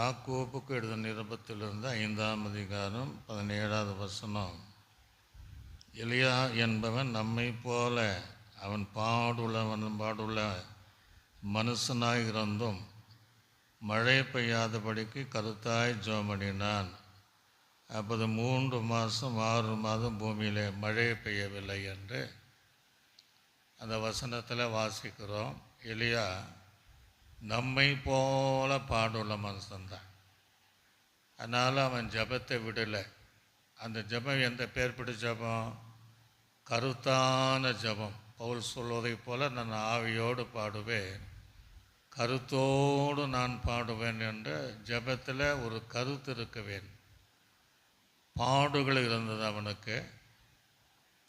யாக்கோபுக்கு எழுதின நிருபத்திலிருந்து 5ஆம் அதிகாரம் 17வது வசனம். எலியா என்பவன் நம்மை போல அவன் பாடுள்ள மனுஷனாய் இருந்தும் மழை பெய்யாதபடிக்கு கருத்தாய் ஜெபமணினான். அப்போது 3 மாதம் 6 மாதம் பூமியிலே மழை பெய்யவில்லை என்று அந்த வசனத்தில் வாசிக்கிறோம். எலியா நம்மை போல பாடுள்ள மனுஷன்தான். அதனால் அவன் ஜபத்தை விடலை. அந்த ஜபம் எந்த பேர் பிடிச்ச ஜபம்? கருத்தான ஜபம். பவுல் சொல்வதை போல நான் ஆவியோடு பாடுவேன், கருத்தோடு நான் பாடுவேன் என்ற ஜபத்தில் ஒரு கருத்து இருக்க வேண்டும். பாடுகள் இருந்தது அவனுக்கு.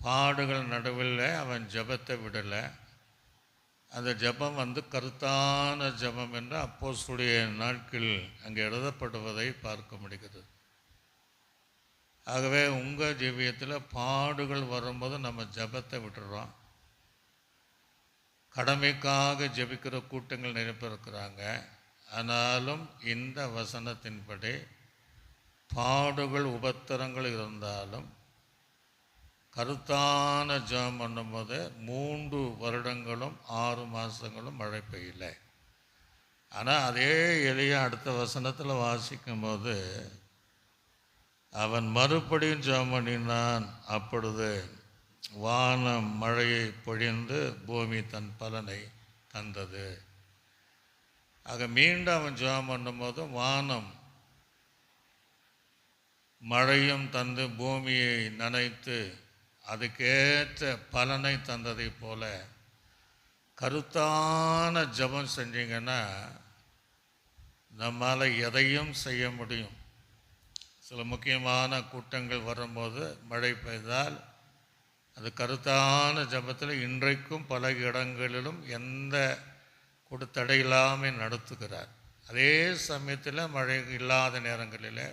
பாடுகள் நடுவில் அவன் ஜபத்தை விடலை. அந்த ஜபம் கருத்தான ஜபம் என்று அப்போஸ்தலருடைய நாட்களில் அங்கே எழுதப்படுவதை பார்க்க முடிகிறது. ஆகவே உங்கள் ஜீவியத்தில் பாடுகள் வரும்போது நம்ம ஜபத்தை விட்டுறோம். கடமைக்காக ஜபிக்கிற கூட்டங்கள் நிரப்பியிருக்கிறாங்க. ஆனாலும் இந்த வசனத்தின்படி பாடுகள் உபத்திரங்கள் இருந்தாலும் கருத்தான ஜெபம் பண்ணும்போது 3 வருடங்களும் 6 மாதங்களும் மழை பெய்யல. ஆனால் அதே எலியா அடுத்த வசனத்தில் வாசிக்கும்போது அவன் மறுபடியும் ஜெபம் பண்ணினான். அப்பொழுது வானம் மழையை பொழிந்து பூமி தன் பலனை தந்தது. ஆக மீண்டும் அவன் ஜெபம் பண்ணும்போது வானம் மழையும் தந்து பூமியை நனைத்து அதுக்கேற்ற பலனை தந்ததை போல கருத்தான ஜபம் செஞ்சீங்கன்னா நம்மால் எதையும் செய்ய முடியும். சில முக்கியமான கூட்டங்கள் வரும்போது மழை பெய்தால் அது கருத்தான ஜபத்தில் இன்றைக்கும் பல இடங்களிலும் எந்த தடை இல்லாமல் நடத்துகிறார். அதே சமயத்தில் மழை இல்லாத நேரங்களில்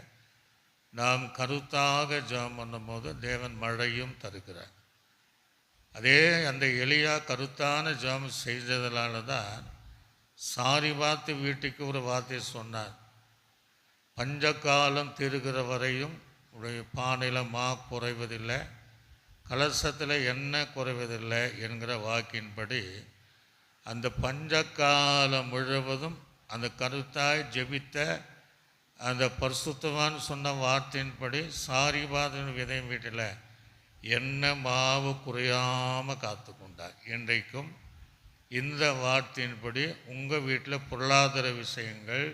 நாம் கருத்தாக ஜெபம் பண்ணும்போது தேவன் மழையும் தருகிறார். அதே அந்த எலியா கருத்தான ஜெபம் செய்ததனால தான் சாரிபாத்து வீட்டுக்கு ஒரு வார்த்தை சொன்னார். பஞ்சகாலம் தீருகிற வரையும் உடைய பானையில் மா குறைவதில்லை, கலசத்தில் எண்ணெய் குறைவதில்லை என்கிற வாக்கின்படி அந்த பஞ்சகாலம் முழுவதும் அந்த கருத்தாய் ஜெபித்த அந்த பரிசுத்தவான் சொன்ன வார்த்தையின்படி சாரிபாத்தின் விதை வீட்டில் எண்ணெய் மாவு குறையாமல் காத்து கொண்டார். இன்றைக்கும் இந்த வார்த்தையின்படி உங்கள் வீட்டில் பொருளாதார விஷயங்கள்